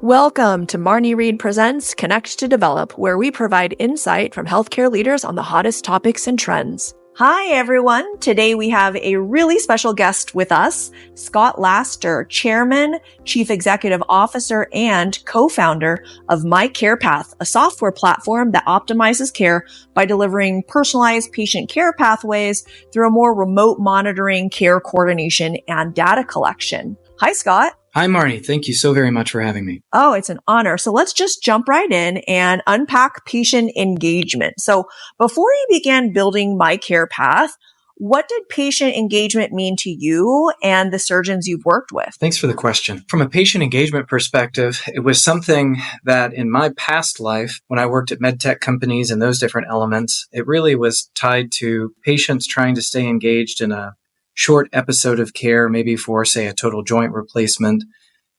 Welcome to Marney Reid Presents Connect to Develop, where we provide insight from healthcare leaders on the hottest topics and trends. Hi, everyone. Today we have a really special guest with us, Scott Laster, Chairman, Chief Executive Officer, and co-founder of MyCarePath, a software platform that optimizes care by delivering personalized patient care pathways through a more remote monitoring, care coordination, and data collection. Hi, Scott. Hi, Marnie. Thank you so very much for having me. Oh, it's an honor. So let's just jump right in and unpack patient engagement. So before you began building MyCarePath, what did patient engagement mean to you and the surgeons you've worked with? Thanks for the question. From a patient engagement perspective, it was something that in my past life, when I worked at medtech companies and those different elements, it really was tied to patients trying to stay engaged in a short episode of care, maybe for, say, a total joint replacement,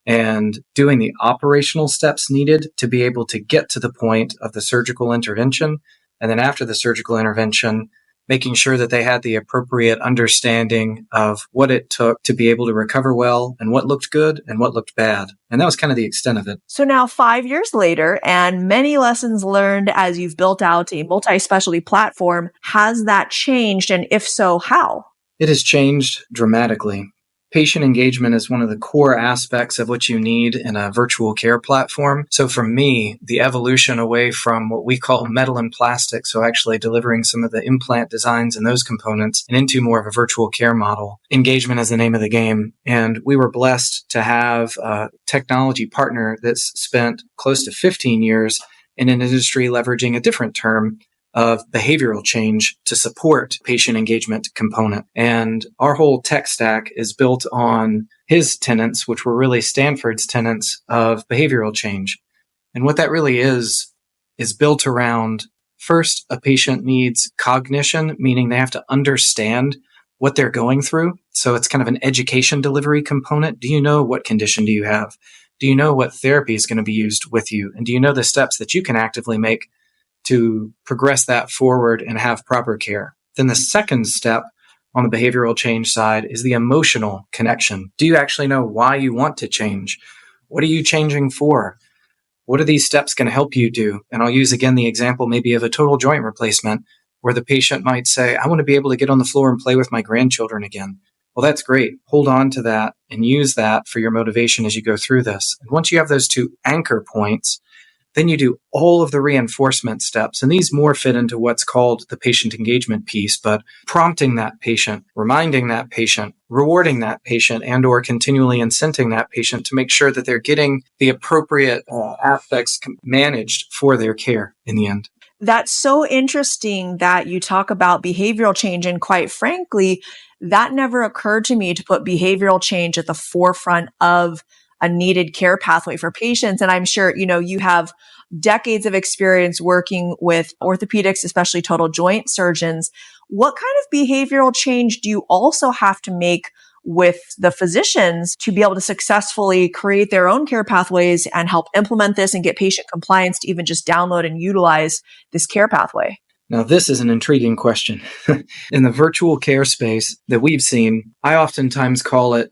and doing the operational steps needed to be able to get to the point of the surgical intervention. And then after the surgical intervention, making sure that they had the appropriate understanding of what it took to be able to recover well and what looked good and what looked bad. And that was kind of the extent of it. So now 5 years later, and many lessons learned as you've built out a multi-specialty platform, has that changed? And if so, how? It has changed dramatically. Patient engagement is one of the core aspects of what you need in a virtual care platform. So for me, the evolution away from what we call metal and plastic, so actually delivering some of the implant designs and those components, and into more of a virtual care model. Engagement is the name of the game. And we were blessed to have a technology partner that's spent close to 15 years in an industry leveraging a different term of behavioral change to support patient engagement component. And our whole tech stack is built on his tenets, which were really Stanford's tenets of behavioral change. And what that really is built around, first, a patient needs cognition, meaning they have to understand what they're going through. So it's kind of an education delivery component. Do you know what condition do you have? Do you know what therapy is going to be used with you? And do you know the steps that you can actively make to progress that forward and have proper care? Then the second step on the behavioral change side is the emotional connection. Do you actually know why you want to change? What are you changing for? What are these steps going to help you do? And I'll use again the example maybe of a total joint replacement where the patient might say, I want to be able to get on the floor and play with my grandchildren again. Well, that's great. Hold on to that and use that for your motivation as you go through this. And once you have those two anchor points, then you do all of the reinforcement steps. And these more fit into what's called the patient engagement piece, but prompting that patient, reminding that patient, rewarding that patient, and or continually incenting that patient to make sure that they're getting the appropriate aspects managed for their care in the end. That's so interesting that you talk about behavioral change. And quite frankly, that never occurred to me to put behavioral change at the forefront of a needed care pathway for patients. And I'm sure, you have decades of experience working with orthopedics, especially total joint surgeons. What kind of behavioral change do you also have to make with the physicians to be able to successfully create their own care pathways and help implement this and get patient compliance to even just download and utilize this care pathway? Now, this is an intriguing question. In the virtual care space that we've seen, I oftentimes call it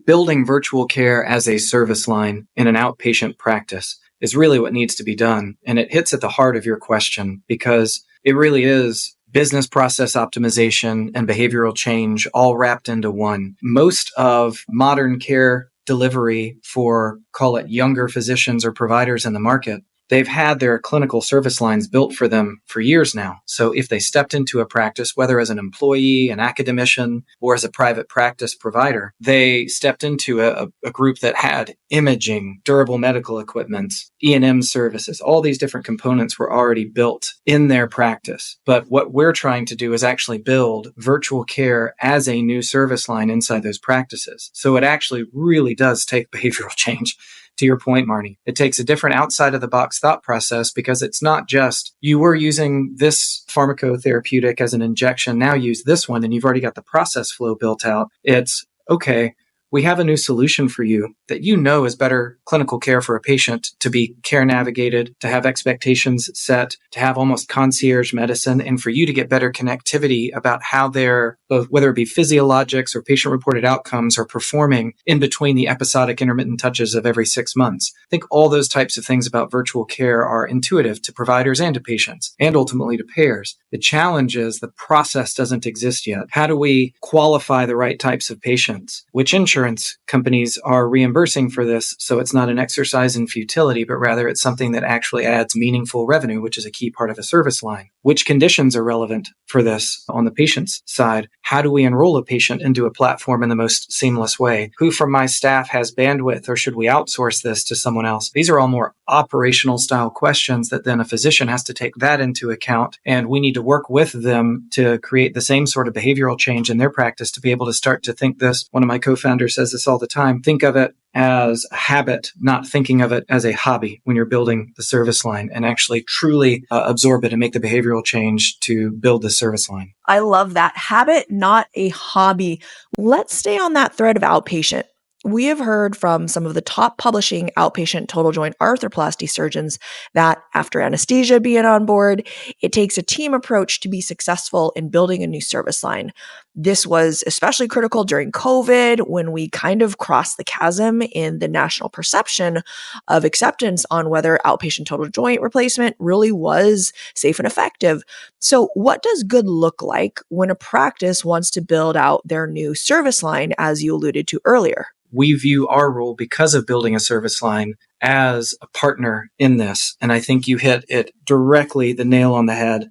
building virtual care as a service line in an outpatient practice is really what needs to be done. And it hits at the heart of your question because it really is business process optimization and behavioral change all wrapped into one. Most of modern care delivery for, call it younger physicians or providers in the market, they've had their clinical service lines built for them for years now. So if they stepped into a practice, whether as an employee, an academician, or as a private practice provider, they stepped into a group that had imaging, durable medical equipment, E&M services. All these different components were already built in their practice. But what we're trying to do is actually build virtual care as a new service line inside those practices. So it actually really does take behavioral change. To your point, Marnie, it takes a different outside of the box thought process because it's not just you were using this pharmacotherapeutic as an injection, now use this one and you've already got the process flow built out. It's okay, we have a new solution for you that you know is better clinical care for a patient, to be care navigated, to have expectations set, to have almost concierge medicine, and for you to get better connectivity about how their, both whether it be physiologics or patient-reported outcomes, are performing in between the episodic intermittent touches of every 6 months. I think all those types of things about virtual care are intuitive to providers and to patients, and ultimately to payers. The challenge is the process doesn't exist yet. How do we qualify the right types of patients? Which insurance companies are reimbursing for this, so it's not an exercise in futility, but rather it's something that actually adds meaningful revenue, which is a key part of a service line. Which conditions are relevant for this on the patient's side? How do we enroll a patient into a platform in the most seamless way? Who from my staff has bandwidth, or should we outsource this to someone else? These are all more operational style questions that then a physician has to take that into account, and we need to work with them to create the same sort of behavioral change in their practice to be able to start to think this. One of my co-founders says this all the time: think of it as a habit, not thinking of it as a hobby when you're building the service line, and actually truly absorb it and make the behavioral change to build the service line. I love that. Habit, not a hobby. Let's stay on that thread of outpatient. We have heard from some of the top publishing outpatient total joint arthroplasty surgeons that after anesthesia being on board, it takes a team approach to be successful in building a new service line. This was especially critical during COVID, when we kind of crossed the chasm in the national perception of acceptance on whether outpatient total joint replacement really was safe and effective. So what does good look like when a practice wants to build out their new service line, as you alluded to earlier? We view our role, because of building a service line, as a partner in this. And I think you hit it directly, the nail on the head,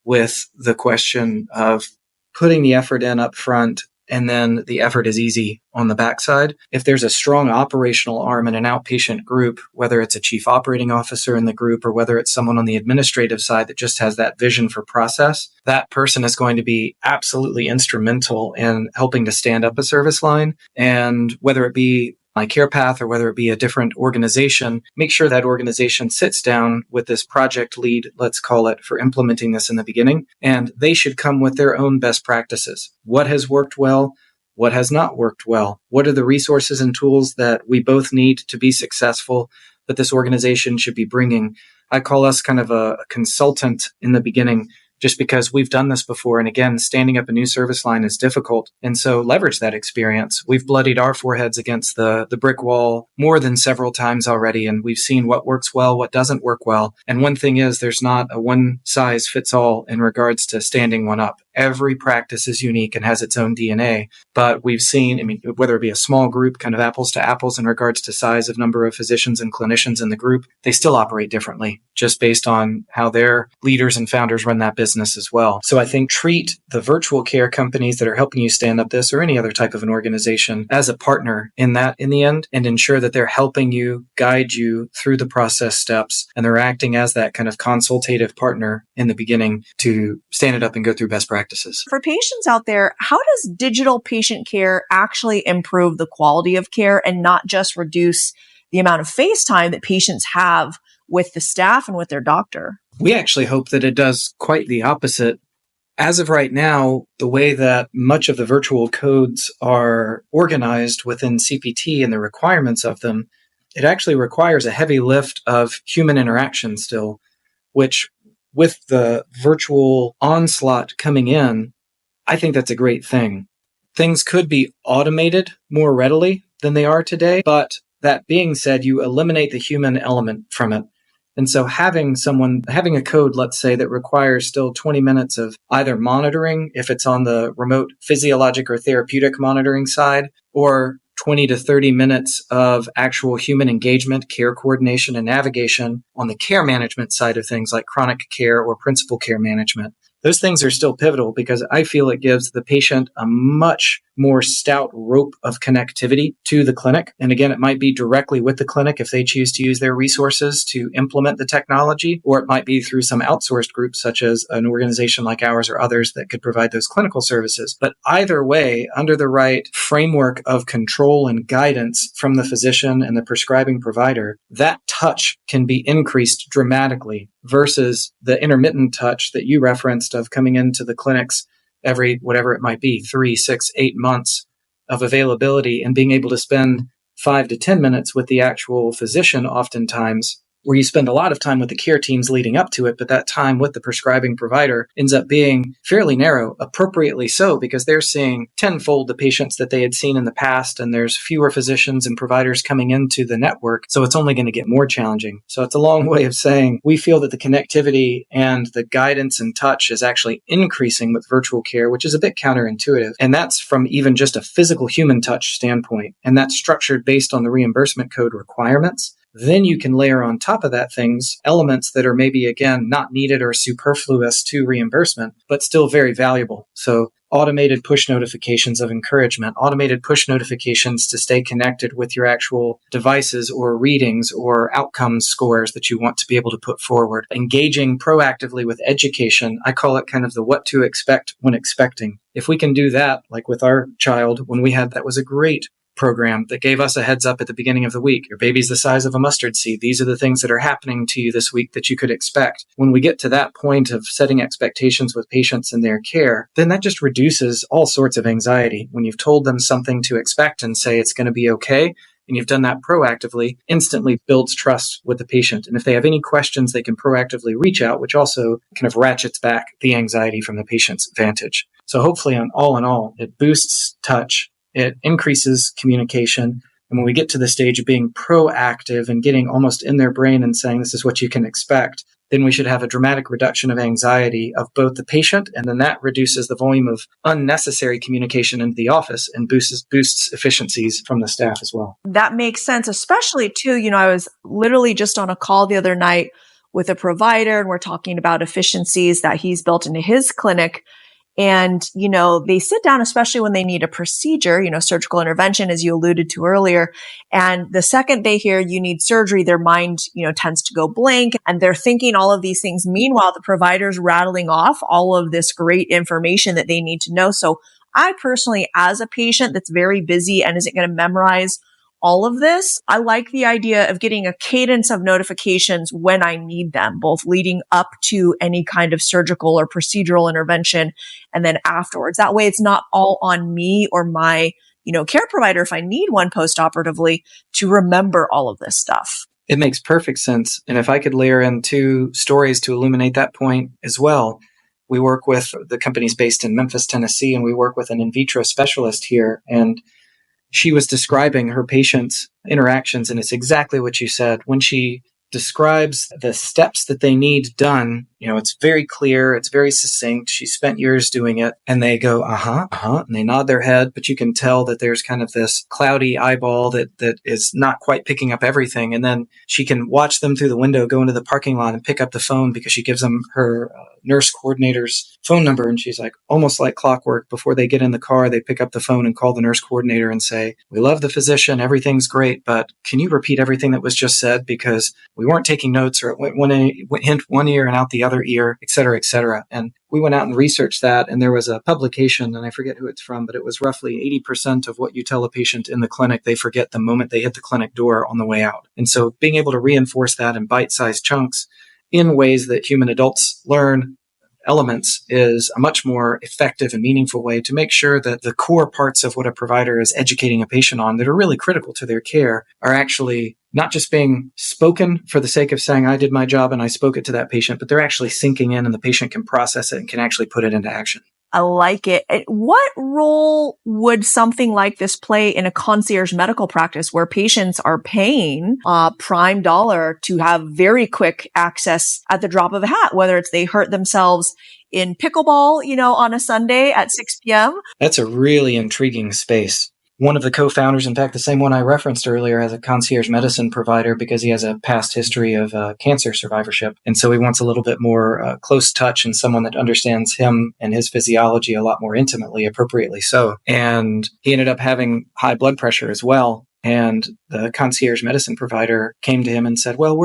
with the question of putting the effort in up front, and then the effort is easy on the backside. If there's a strong operational arm in an outpatient group, whether it's a chief operating officer in the group or whether it's someone on the administrative side that just has that vision for process, that person is going to be absolutely instrumental in helping to stand up a service line. And whether it be my care path or whether it be a different organization, make sure that organization sits down with this project lead, let's call it, for implementing this in the beginning. And they should come with their own best practices. What has worked well? What has not worked well? What are the resources and tools that we both need to be successful that this organization should be bringing? I call us kind of a consultant in the beginning, just because we've done this before. And again, standing up a new service line is difficult. And so leverage that experience. We've bloodied our foreheads against the brick wall more than several times already. And we've seen what works well, what doesn't work well. And one thing is, there's not a one size fits all in regards to standing one up. Every practice is unique and has its own DNA. But we've seen, whether it be a small group, kind of apples to apples in regards to size of number of physicians and clinicians in the group, they still operate differently just based on how their leaders and founders run that business as well. So I think treat the virtual care companies that are helping you stand up this, or any other type of an organization, as a partner in that in the end, and ensure that they're helping you, guide you through the process steps, and they're acting as that kind of consultative partner in the beginning to stand it up and go through best practices. For patients out there, how does digital patient care actually improve the quality of care and not just reduce the amount of face time that patients have with the staff and with their doctor? We actually hope that it does quite the opposite. As of right now, the way that much of the virtual codes are organized within CPT and the requirements of them, it actually requires a heavy lift of human interaction still, which with the virtual onslaught coming in, I think that's a great thing. Things could be automated more readily than they are today, but that being said, you eliminate the human element from it. And so having a code, let's say, that requires still 20 minutes of either monitoring, if it's on the remote physiologic or therapeutic monitoring side, or 20 to 30 minutes of actual human engagement, care coordination, and navigation on the care management side of things like chronic care or principal care management. Those things are still pivotal because I feel it gives the patient a much more stout rope of connectivity to the clinic. And again, it might be directly with the clinic if they choose to use their resources to implement the technology, or it might be through some outsourced group such as an organization like ours or others that could provide those clinical services. But either way, under the right framework of control and guidance from the physician and the prescribing provider, that touch can be increased dramatically versus the intermittent touch that you referenced of coming into the clinics every, whatever it might be, 3, 6, 8 months of availability and being able to spend 5 to 10 minutes with the actual physician oftentimes, where you spend a lot of time with the care teams leading up to it, but that time with the prescribing provider ends up being fairly narrow, appropriately so, because they're seeing tenfold the patients that they had seen in the past, and there's fewer physicians and providers coming into the network, so it's only going to get more challenging. So it's a long way of saying we feel that the connectivity and the guidance and touch is actually increasing with virtual care, which is a bit counterintuitive. And that's from even just a physical human touch standpoint, and that's structured based on the reimbursement code requirements. Then you can layer on top of that elements that are maybe, again, not needed or superfluous to reimbursement, but still very valuable. So automated push notifications of encouragement, automated push notifications to stay connected with your actual devices or readings or outcome scores that you want to be able to put forward. Engaging proactively with education. I call it kind of the what to expect when expecting. If we can do that, like with our child, when we had, that was a great program that gave us a heads up at the beginning of the week. Your baby's the size of a mustard seed. These are the things that are happening to you this week that you could expect. When we get to that point of setting expectations with patients and their care, then that just reduces all sorts of anxiety. When you've told them something to expect and say it's going to be okay, and you've done that proactively, instantly builds trust with the patient. And if they have any questions, they can proactively reach out, which also kind of ratchets back the anxiety from the patient's vantage. So hopefully, in all, it boosts touch. It increases communication. And when we get to the stage of being proactive and getting almost in their brain and saying, this is what you can expect, then we should have a dramatic reduction of anxiety of both the patient, and then that reduces the volume of unnecessary communication into the office and boosts efficiencies from the staff as well. That makes sense, especially too, I was literally just on a call the other night with a provider, and we're talking about efficiencies that he's built into his clinic. And, they sit down, especially when they need a procedure, surgical intervention, as you alluded to earlier. And the second they hear you need surgery, their mind, tends to go blank, and they're thinking all of these things. Meanwhile, the provider's rattling off all of this great information that they need to know. So I personally, as a patient that's very busy and isn't going to memorize all of this, I like the idea of getting a cadence of notifications when I need them, both leading up to any kind of surgical or procedural intervention and then afterwards. That way it's not all on me or my, care provider, if I need one postoperatively, to remember all of this stuff. It makes perfect sense. And if I could layer in 2 stories to illuminate that point as well. We work with the company's based in Memphis, Tennessee, and we work with an in vitro specialist here. And she was describing her patients' interactions, and it's exactly what you said. When she describes the steps that they need done, it's very clear, it's very succinct. She spent years doing it, and they go, and they nod their head, but you can tell that there's kind of this cloudy eyeball that is not quite picking up everything. And then she can watch them through the window, go into the parking lot and pick up the phone because she gives them her nurse coordinator's phone number. And she's like, almost like clockwork, before they get in the car, they pick up the phone and call the nurse coordinator and say, we love the physician, everything's great, but can you repeat everything that was just said? Because we weren't taking notes, or it went in one ear and out the other ear, et cetera, et cetera. And we went out and researched that, and there was a publication, and I forget who it's from, but it was roughly 80% of what you tell a patient in the clinic, they forget the moment they hit the clinic door on the way out. And so being able to reinforce that in bite-sized chunks in ways that human adults learn elements is a much more effective and meaningful way to make sure that the core parts of what a provider is educating a patient on that are really critical to their care are actually not just being spoken for the sake of saying, I did my job and I spoke it to that patient, but they're actually sinking in and the patient can process it and can actually put it into action. I like it. What role would something like this play in a concierge medical practice where patients are paying prime dollar to have very quick access at the drop of a hat, whether it's they hurt themselves in pickleball, on a Sunday at 6 p.m.? That's a really intriguing space. One of the co-founders, in fact, the same one I referenced earlier, has a concierge medicine provider because he has a past history of cancer survivorship. And so he wants a little bit more close touch and someone that understands him and his physiology a lot more intimately, appropriately so. And he ended up having high blood pressure as well. And the concierge medicine provider came to him and said, well,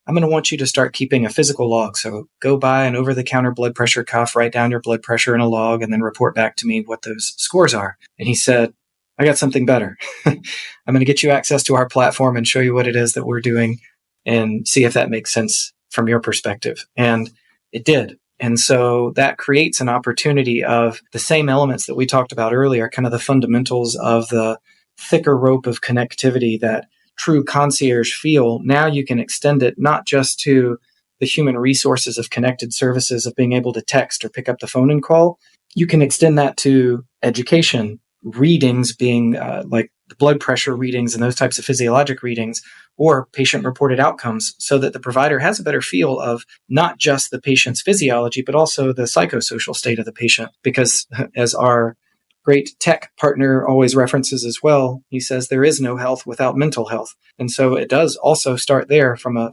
I'm going to want you to start keeping a physical log. So go buy an over-the-counter blood pressure cuff, write down your blood pressure in a log, and then report back to me what those scores are. And he said, I got something better. I'm going to get you access to our platform and show you what it is that we're doing and see if that makes sense from your perspective. And it did. And so that creates an opportunity of the same elements that we talked about earlier, kind of the fundamentals of the thicker rope of connectivity that true concierge feel. Now you can extend it not just to the human resources of connected services of being able to text or pick up the phone and call. You can extend that to education, readings being like the blood pressure readings and those types of physiologic readings, or patient-reported outcomes, so that the provider has a better feel of not just the patient's physiology, but also the psychosocial state of the patient. Because as our great tech partner always references as well, he says there is no health without mental health. And so it does also start there from a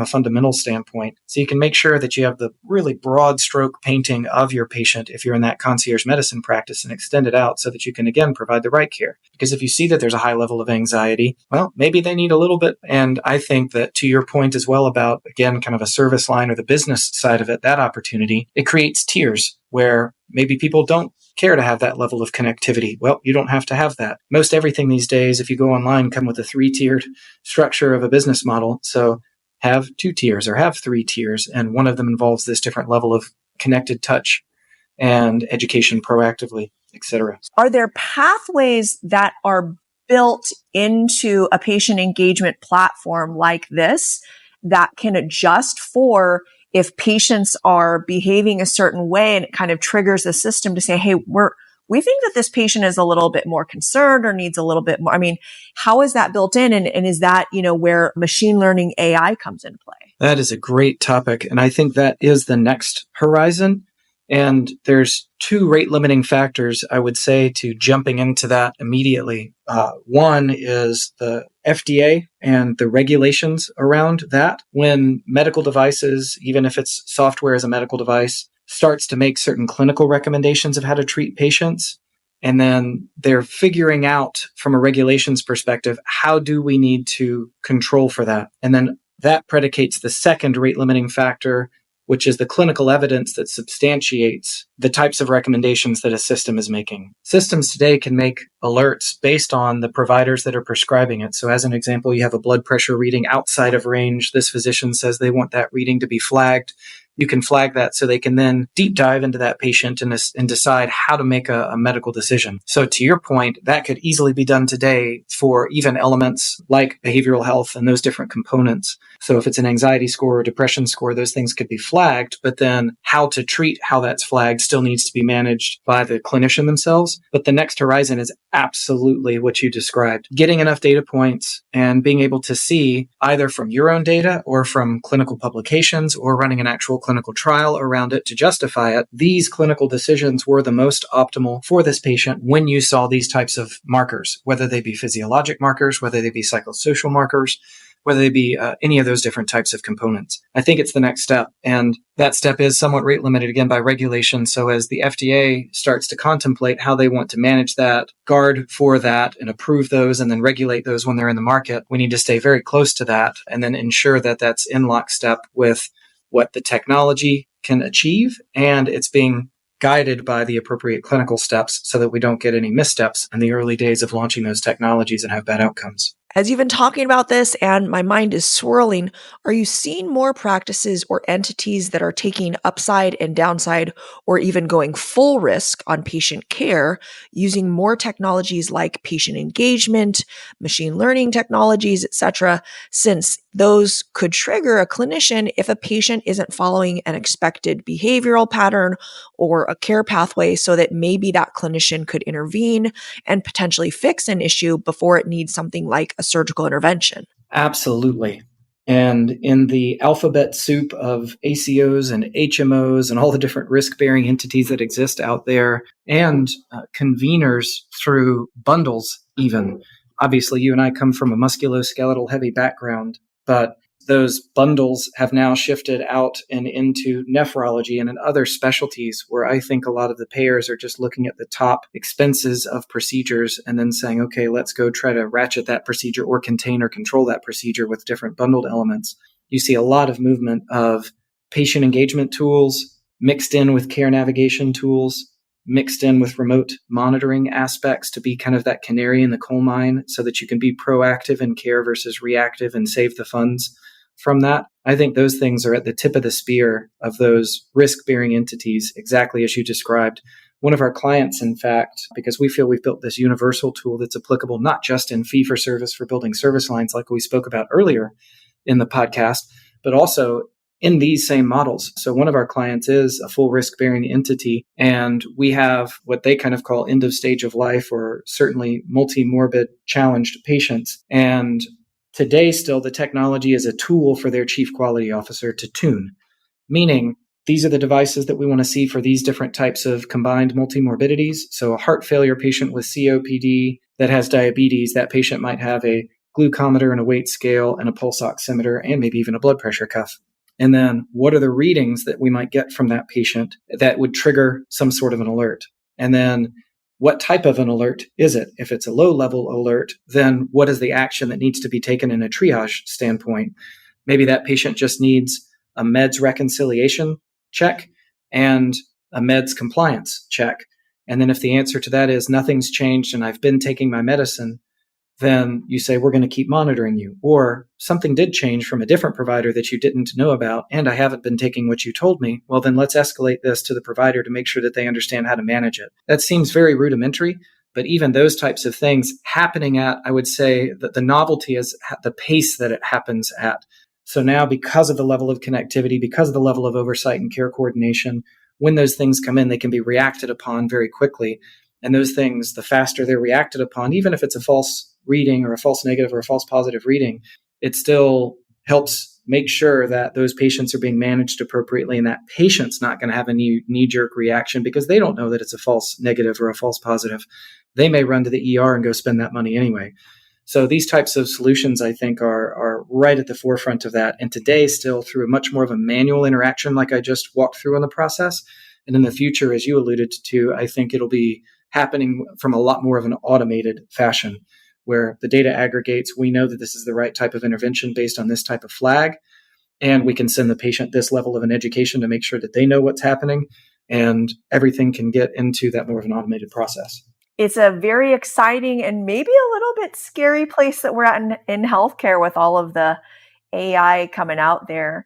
fundamental standpoint. So you can make sure that you have the really broad stroke painting of your patient if you're in that concierge medicine practice, and extend it out so that you can, again, provide the right care. Because if you see that there's a high level of anxiety, well, maybe they need a little bit. And I think that, to your point as well about, again, kind of a service line or the business side of it, that opportunity, it creates tiers where maybe people don't care to have that level of connectivity. Well, you don't have to have that. Most everything these days, if you go online, come with a 3-tiered structure of a business model. So have 2 tiers or have 3 tiers. And one of them involves this different level of connected touch and education proactively, etc. Are there pathways that are built into a patient engagement platform like this that can adjust for if patients are behaving a certain way, and it kind of triggers the system to say, hey, we think that this patient is a little bit more concerned or needs a little bit more. I mean, how is that built in? And is that, where machine learning AI comes into play? That is a great topic. And I think that is the next horizon. And there's 2 rate limiting factors, I would say, to jumping into that immediately. One is the FDA and the regulations around that. When medical devices, even if it's software as a medical device, starts to make certain clinical recommendations of how to treat patients, and then they're figuring out from a regulations perspective, how do we need to control for that? And then that predicates the second rate limiting factor, which is the clinical evidence that substantiates the types of recommendations that a system is making. Systems today can make alerts based on the providers that are prescribing it. So as an example, you have a blood pressure reading outside of range. This physician says they want that reading to be flagged. You can flag that so they can then deep dive into that patient and decide how to make a medical decision. So to your point, that could easily be done today for even elements like behavioral health and those different components. So if it's an anxiety score or depression score, those things could be flagged, but then how to treat how that's flagged still needs to be managed by the clinician themselves. But the next horizon is absolutely what you described. Getting enough data points and being able to see either from your own data or from clinical publications or running an actual clinical trial around it to justify it. These clinical decisions were the most optimal for this patient when you saw these types of markers, whether they be physiologic markers, whether they be psychosocial markers, whether they be any of those different types of components. I think it's the next step. And that step is somewhat rate limited, again, by regulation. So as the FDA starts to contemplate how they want to manage that, guard for that, and approve those, and then regulate those when they're in the market, we need to stay very close to that and then ensure that that's in lockstep with what the technology can achieve, and it's being guided by the appropriate clinical steps so that we don't get any missteps in the early days of launching those technologies and have bad outcomes. As you've been talking about this and my mind is swirling, are you seeing more practices or entities that are taking upside and downside or even going full risk on patient care using more technologies like patient engagement, machine learning technologies, etc., since those could trigger a clinician if a patient isn't following an expected behavioral pattern or a care pathway, so that maybe that clinician could intervene and potentially fix an issue before it needs something like a surgical intervention? Absolutely. And in the alphabet soup of ACOs and HMOs and all the different risk-bearing entities that exist out there, and conveners through bundles even. Obviously, you and I come from a musculoskeletal heavy background, but those bundles have now shifted out and into nephrology and in other specialties where I think a lot of the payers are just looking at the top expenses of procedures and then saying, okay, let's go try to ratchet that procedure or contain or control that procedure with different bundled elements. You see a lot of movement of patient engagement tools mixed in with care navigation tools, mixed in with remote monitoring aspects to be kind of that canary in the coal mine so that you can be proactive in care versus reactive and save the funds from that. I think those things are at the tip of the spear of those risk-bearing entities, exactly as you described. One of our clients, in fact, because we feel we've built this universal tool that's applicable not just in fee-for-service for building service lines like we spoke about earlier in the podcast, but also in these same models. So one of our clients is a full risk-bearing entity, and we have what they kind of call end of stage of life or certainly multi-morbid challenged patients. And today still the technology is a tool for their chief quality officer to tune, meaning these are the devices that we want to see for these different types of combined multimorbidities. So a heart failure patient with COPD that has diabetes, that patient might have a glucometer and a weight scale and a pulse oximeter and maybe even a blood pressure cuff. And then what are the readings that we might get from that patient that would trigger some sort of an alert? And then what type of an alert is it? If it's a low-level alert, then what is the action that needs to be taken in a triage standpoint? Maybe that patient just needs a meds reconciliation check and a meds compliance check. And then if the answer to that is nothing's changed and I've been taking my medicine, then you say, we're going to keep monitoring you. Or something did change from a different provider that you didn't know about, and I haven't been taking what you told me. Well, then let's escalate this to the provider to make sure that they understand how to manage it. That seems very rudimentary, but even those types of things happening at, I would say that the novelty is the pace that it happens at. So now because of the level of connectivity, because of the level of oversight and care coordination, when those things come in, they can be reacted upon very quickly. And those things, the faster they're reacted upon, even if it's a false reading or a false negative or a false positive reading, it still helps make sure that those patients are being managed appropriately and that patient's not going to have a knee-jerk reaction because they don't know that it's a false negative or a false positive. They may run to the ER and go spend that money anyway. So these types of solutions, I think, are right at the forefront of that. And today, still through a much more of a manual interaction like I just walked through on the process. And in the future, as you alluded to, I think it'll be happening from a lot more of an automated fashion where the data aggregates. We know that this is the right type of intervention based on this type of flag. And we can send the patient this level of an education to make sure that they know what's happening and everything can get into that more of an automated process. It's a very exciting and maybe a little bit scary place that we're at in healthcare with all of the AI coming out there.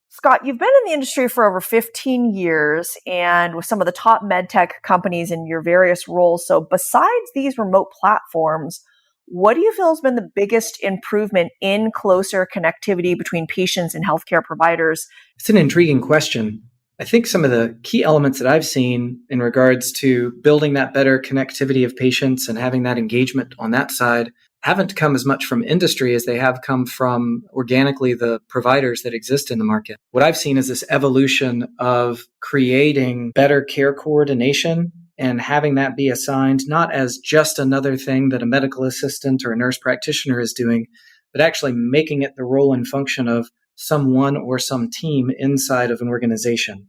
Scott, you've been in the industry for over 15 years and with some of the top med tech companies in your various roles. So besides these remote platforms, what do you feel has been the biggest improvement in closer connectivity between patients and healthcare providers? It's an intriguing question. I think some of the key elements that I've seen in regards to building that better connectivity of patients and having that engagement on that side haven't come as much from industry as they have come from organically the providers that exist in the market. What I've seen is this evolution of creating better care coordination and having that be assigned not as just another thing that a medical assistant or a nurse practitioner is doing, but actually making it the role and function of someone or some team inside of an organization.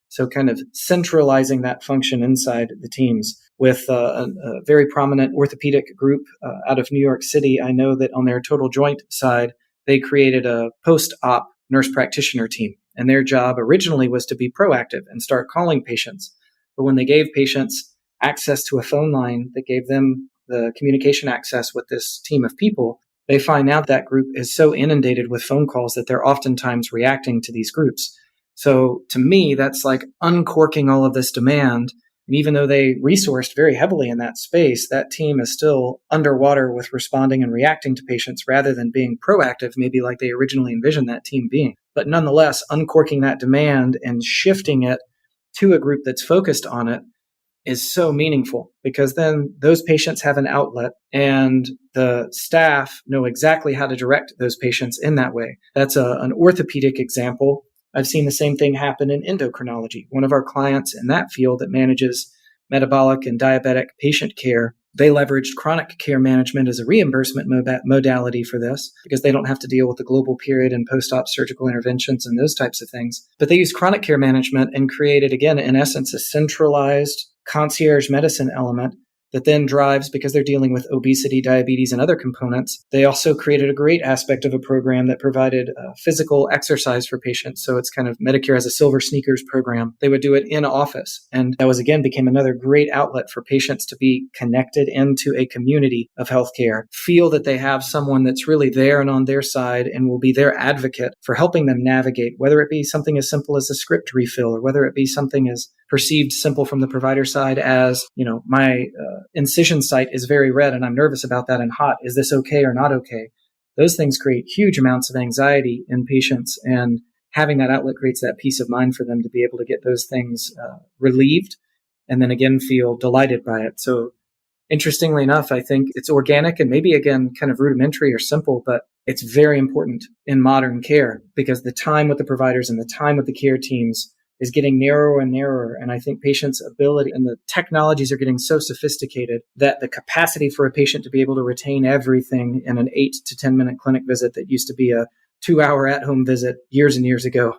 So kind of centralizing that function inside the teams. With a very prominent orthopedic group out of New York City, I know that on their total joint side, they created a post-op nurse practitioner team. And their job originally was to be proactive and start calling patients. But when they gave patients access to a phone line that gave them the communication access with this team of people, they find out that group is so inundated with phone calls that they're oftentimes reacting to these groups. So to me, that's like uncorking all of this demand. And even though they resourced very heavily in that space, that team is still underwater with responding and reacting to patients rather than being proactive, maybe like they originally envisioned that team being. But nonetheless, uncorking that demand and shifting it to a group that's focused on it is so meaningful because then those patients have an outlet and the staff know exactly how to direct those patients in that way. That's an orthopedic example. I've seen the same thing happen in endocrinology. One of our clients in that field that manages metabolic and diabetic patient care, they leveraged chronic care management as a reimbursement modality for this because they don't have to deal with the global period and post-op surgical interventions and those types of things. But they used chronic care management and created, again, in essence, a centralized concierge medicine element that then drives, because they're dealing with obesity, diabetes, and other components. They also created a great aspect of a program that provided physical exercise for patients. So it's kind of Medicare as a silver sneakers program. They would do it in office. And that was, again, became another great outlet for patients to be connected into a community of healthcare, feel that they have someone that's really there and on their side and will be their advocate for helping them navigate, whether it be something as simple as a script refill or whether it be something as perceived simple from the provider side as, my incision site is very red and I'm nervous about that and hot. Is this okay or not okay? Those things create huge amounts of anxiety in patients, and having that outlet creates that peace of mind for them to be able to get those things relieved and then again feel delighted by it. So interestingly enough, I think it's organic and maybe again kind of rudimentary or simple, but it's very important in modern care because the time with the providers and the time with the care teams is getting narrower and narrower. And I think patients' ability and the technologies are getting so sophisticated that the capacity for a patient to be able to retain everything in an 8 to 10 minute clinic visit that used to be a 2-hour at-home visit years and years ago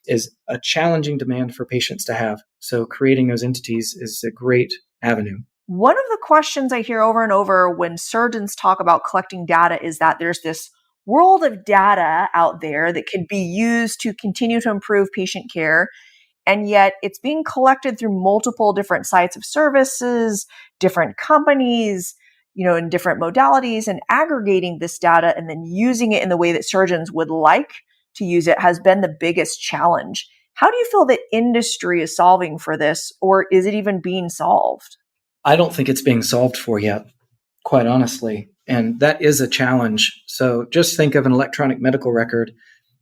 is a challenging demand for patients to have. So creating those entities is a great avenue. One of the questions I hear over and over when surgeons talk about collecting data is that there's this world of data out there that could be used to continue to improve patient care. And yet it's being collected through multiple different sites of services, different companies, in different modalities, and aggregating this data and then using it in the way that surgeons would like to use it has been the biggest challenge. How do you feel that industry is solving for this, or is it even being solved? I don't think it's being solved for yet, quite honestly. And that is a challenge. So just think of an electronic medical record.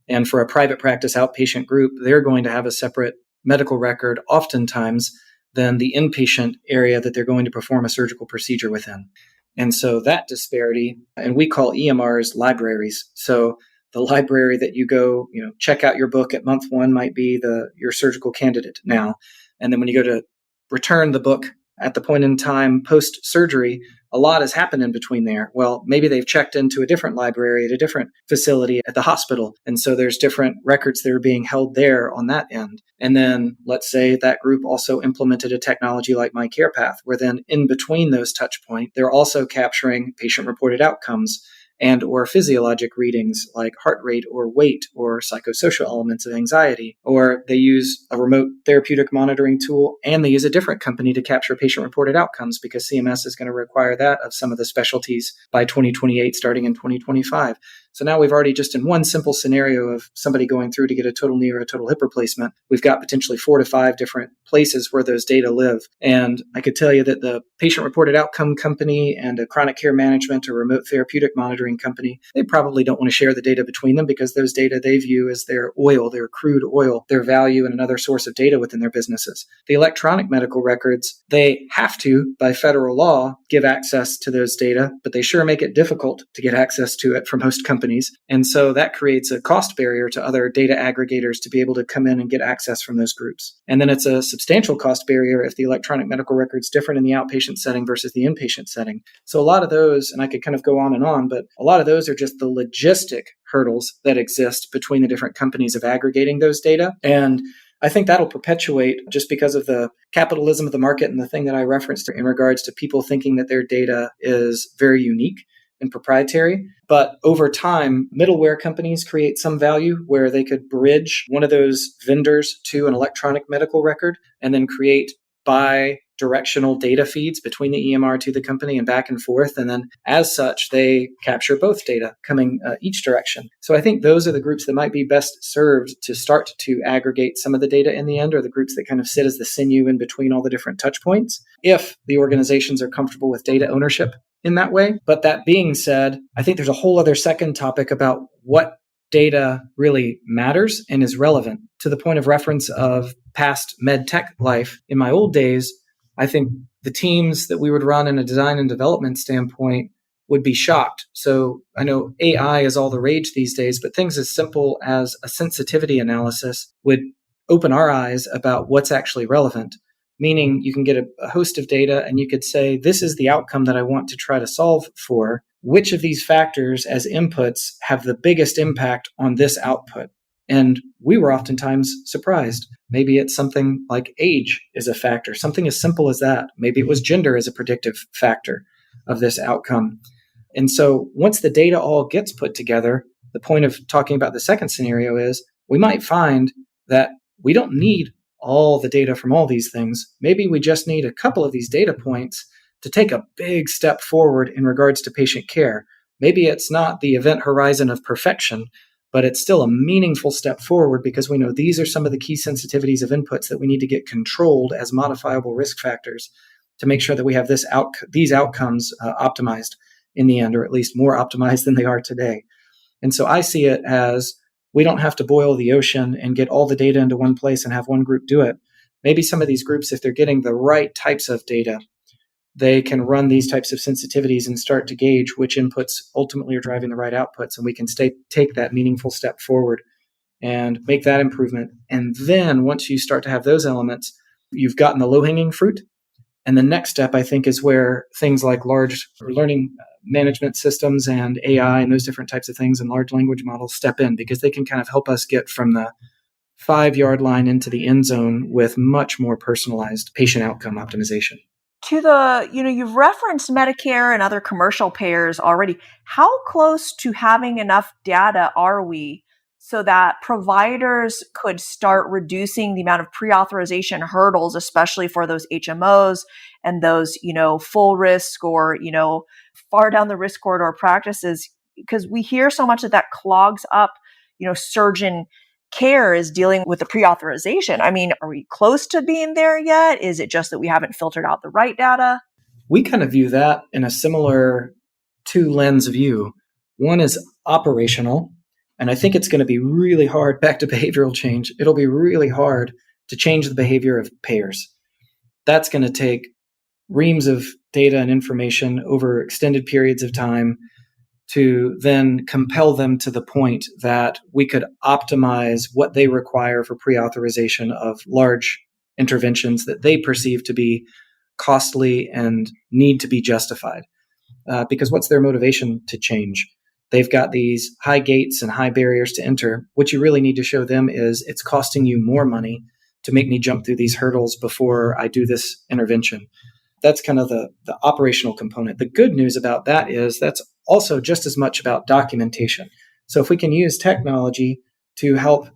And for a private practice outpatient group, they're going to have a separate medical record oftentimes than the inpatient area that they're going to perform a surgical procedure within. And so that disparity, and we call EMRs libraries. So the library that you go, check out your book at month 1 might be your surgical candidate now. And then when you go to return the book at the point in time post-surgery, a lot has happened in between there. Well, maybe they've checked into a different library at a different facility at the hospital. And so there's different records that are being held there on that end. And then let's say that group also implemented a technology like MyCarePath, where then in between those touch points, they're also capturing patient-reported outcomes and or physiologic readings like heart rate or weight or psychosocial elements of anxiety. Or they use a remote therapeutic monitoring tool and they use a different company to capture patient-reported outcomes because CMS is going to require that of some of the specialties by 2028, starting in 2025. So now we've already just in one simple scenario of somebody going through to get a total knee or a total hip replacement, we've got potentially 4 to 5 different places where those data live. And I could tell you that the patient-reported outcome company and a chronic care management or remote therapeutic monitoring company, they probably don't want to share the data between them because those data they view as their oil, their crude oil, their value and another source of data within their businesses. The electronic medical records, they have to, by federal law, give access to those data, but they sure make it difficult to get access to it for most companies. And so that creates a cost barrier to other data aggregators to be able to come in and get access from those groups. And then it's a substantial cost barrier if the electronic medical record's different in the outpatient setting versus the inpatient setting. So a lot of those, and I could kind of go on, but a lot of those are just the logistic hurdles that exist between the different companies of aggregating those data. And I think that'll perpetuate just because of the capitalism of the market and the thing that I referenced in regards to people thinking that their data is very unique and proprietary. But over time, middleware companies create some value where they could bridge one of those vendors to an electronic medical record and then create bi-directional data feeds between the EMR to the company and back and forth. And then as such, they capture both data coming each direction. So I think those are the groups that might be best served to start to aggregate some of the data in the end, or the groups that kind of sit as the sinew in between all the different touch points, if the organizations are comfortable with data ownership in that way. But that being said, I think there's a whole other second topic about what data really matters and is relevant to the point of reference of past med tech life. In my old days, I think the teams that we would run in a design and development standpoint would be shocked. So I know AI is all the rage these days, but things as simple as a sensitivity analysis would open our eyes about what's actually relevant. Meaning you can get a host of data and you could say, this is the outcome that I want to try to solve for. Which of these factors as inputs have the biggest impact on this output? And we were oftentimes surprised. Maybe it's something like age is a factor, something as simple as that. Maybe it was gender as a predictive factor of this outcome. And so once the data all gets put together, the point of talking about the second scenario is we might find that we don't need all the data from all these things. Maybe we just need a couple of these data points to take a big step forward in regards to patient care. Maybe it's not the event horizon of perfection, but it's still a meaningful step forward because we know these are some of the key sensitivities of inputs that we need to get controlled as modifiable risk factors to make sure that we have these outcomes optimized in the end, or at least more optimized than they are today. And so I see it as we don't have to boil the ocean and get all the data into one place and have one group do it. Maybe some of these groups, if they're getting the right types of data, they can run these types of sensitivities and start to gauge which inputs ultimately are driving the right outputs. And we can take that meaningful step forward and make that improvement. And then once you start to have those elements, you've gotten the low-hanging fruit. And the next step, I think, is where things like large learning management systems and AI and those different types of things and large language models step in, because they can kind of help us get from the 5-yard line into the end zone with much more personalized patient outcome optimization. To the, you've referenced Medicare and other commercial payers already. How close to having enough data are we so that providers could start reducing the amount of pre-authorization hurdles, especially for those HMOs and those, full risk or, far down the risk corridor practices? Because we hear so much that clogs up, surgeon care is dealing with the pre-authorization. I mean, are we close to being there yet? Is it just that we haven't filtered out the right data? We kind of view that in a similar two-lens view. One is operational, and I think it's going to be really hard, back to behavioral change, it'll be really hard to change the behavior of payers. That's going to take reams of data and information over extended periods of time to then compel them to the point that we could optimize what they require for pre-authorization of large interventions that they perceive to be costly and need to be justified. Because what's their motivation to change? They've got these high gates and high barriers to enter. What you really need to show them is it's costing you more money to make me jump through these hurdles before I do this intervention. That's kind of the operational component. The good news about that is that's also just as much about documentation. So if we can use technology to help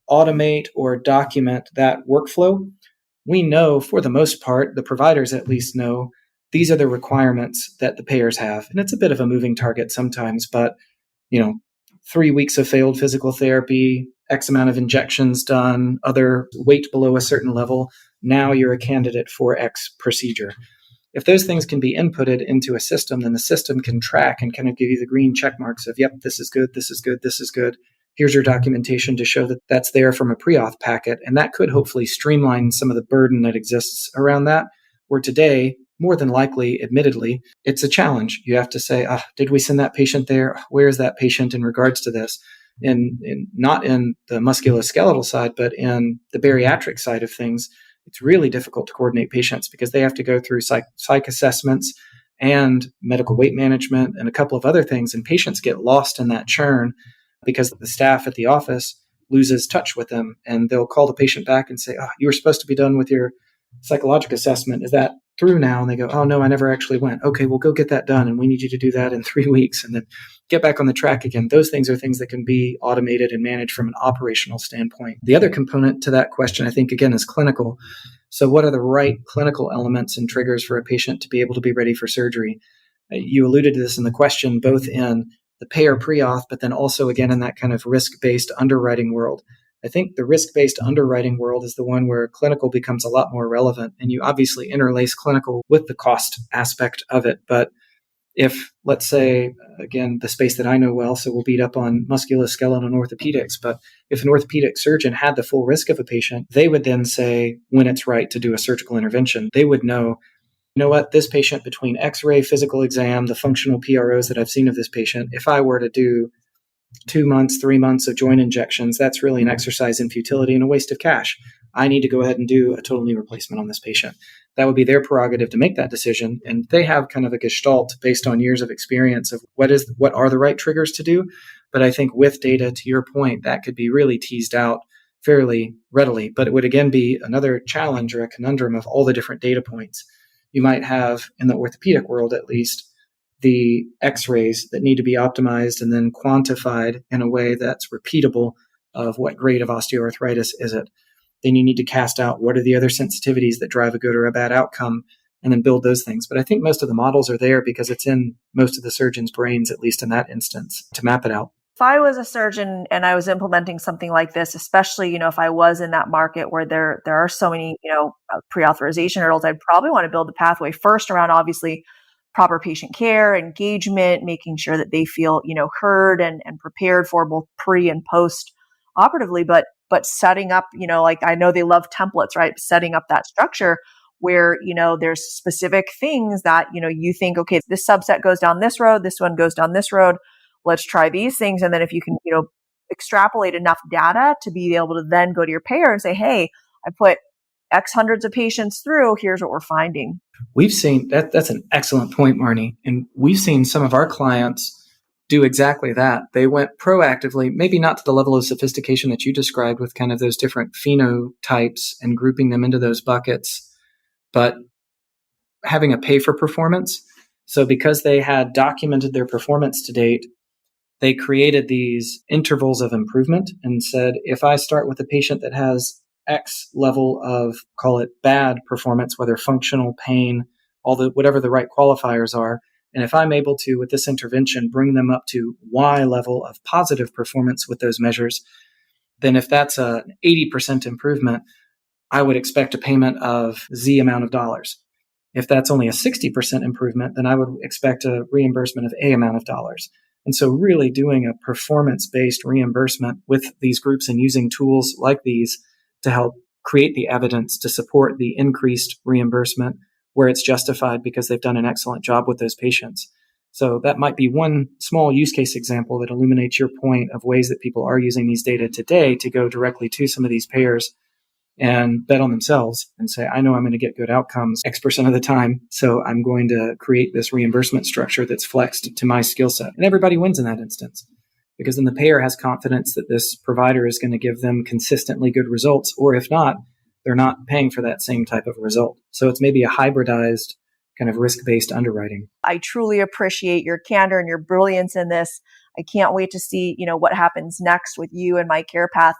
automate or document that workflow, we know for the most part, the providers at least know, these are the requirements that the payers have. And it's a bit of a moving target sometimes, but 3 weeks of failed physical therapy, X amount of injections done, other weight below a certain level, now you're a candidate for X procedure. If those things can be inputted into a system, then the system can track and kind of give you the green check marks of, yep, this is good, this is good, this is good. Here's your documentation to show that that's there from a pre-auth packet. And that could hopefully streamline some of the burden that exists around that, where today, more than likely, admittedly, it's a challenge. You have to say, did we send that patient there? Where is that patient in regards to this? And not in the musculoskeletal side, but in the bariatric side of things, it's really difficult to coordinate patients because they have to go through psych assessments and medical weight management and a couple of other things. And patients get lost in that churn because the staff at the office loses touch with them. And they'll call the patient back and say, you were supposed to be done with your psychological assessment. Is that through now? And they go, oh, no, I never actually went. Okay, well, go get that done. And we need you to do that in 3 weeks and then get back on the track again. Those things are things that can be automated and managed from an operational standpoint. The other component to that question, I think, again, is clinical. So what are the right clinical elements and triggers for a patient to be able to be ready for surgery? You alluded to this in the question, both in the payer pre-auth, but then also, again, in that kind of risk-based underwriting world. I think the risk-based underwriting world is the one where clinical becomes a lot more relevant. And you obviously interlace clinical with the cost aspect of it. But if, let's say, again, the space that I know well, so we'll beat up on musculoskeletal and orthopedics, but if an orthopedic surgeon had the full risk of a patient, they would then say when it's right to do a surgical intervention. They would know, you know what, this patient, between x-ray, physical exam, the functional PROs that I've seen of this patient, if I were to do 2 months, 3 months of joint injections, that's really an exercise in futility and a waste of cash. I need to go ahead and do a total knee replacement on this patient. That would be their prerogative to make that decision. And they have kind of a gestalt based on years of experience of what are the right triggers to do. But I think with data, to your point, that could be really teased out fairly readily. But it would again be another challenge or a conundrum of all the different data points. You might have, in the orthopedic world at least, the x-rays that need to be optimized and then quantified in a way that's repeatable of what grade of osteoarthritis is it. Then you need to cast out what are the other sensitivities that drive a good or a bad outcome and then build those things. But I think most of the models are there because it's in most of the surgeons' brains, at least in that instance, to map it out. If I was a surgeon and I was implementing something like this, especially, if I was in that market where there are so many, pre-authorization hurdles, I'd probably want to build the pathway first around obviously proper patient care, engagement, making sure that they feel, heard and prepared for both pre and post operatively, but setting up, like I know they love templates, right? Setting up that structure where, there's specific things that, you think, okay, this subset goes down this road, this one goes down this road. Let's try these things. And then if you can, extrapolate enough data to be able to then go to your payer and say, hey, I put X hundreds of patients through, here's what we're finding. We've seen that's an excellent point, Marnie. And we've seen some of our clients do exactly that. They went proactively, maybe not to the level of sophistication that you described with kind of those different phenotypes and grouping them into those buckets, but having a pay for performance. So because they had documented their performance to date, they created these intervals of improvement and said, if I start with a patient that has X level of, call it bad performance, whether functional, pain, whatever the right qualifiers are, and if I'm able to, with this intervention, bring them up to Y level of positive performance with those measures, then if that's an 80% improvement, I would expect a payment of Z amount of dollars. If that's only a 60% improvement, then I would expect a reimbursement of A amount of dollars. And so really doing a performance-based reimbursement with these groups and using tools like these to help create the evidence to support the increased reimbursement where it's justified because they've done an excellent job with those patients. So that might be one small use case example that illuminates your point of ways that people are using these data today to go directly to some of these payers and bet on themselves and say, I know I'm going to get good outcomes X% of the time, so I'm going to create this reimbursement structure that's flexed to my skill set. And everybody wins in that instance because then the payer has confidence that this provider is going to give them consistently good results, or if not, they're not paying for that same type of result. So it's maybe a hybridized kind of risk-based underwriting. I truly appreciate your candor and your brilliance in this. I can't wait to see, what happens next with you and MyCarePath.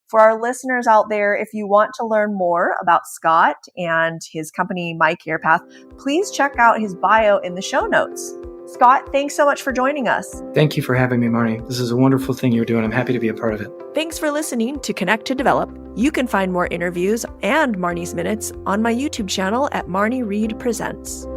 For our listeners out there, if you want to learn more about Scott and his company, MyCarePath, please check out his bio in the show notes. Scott, thanks so much for joining us. Thank you for having me, Marnie. This is a wonderful thing you're doing. I'm happy to be a part of it. Thanks for listening to Connect to Develop. You can find more interviews and Marnie's Minutes on my YouTube channel at Marney Reid Presents.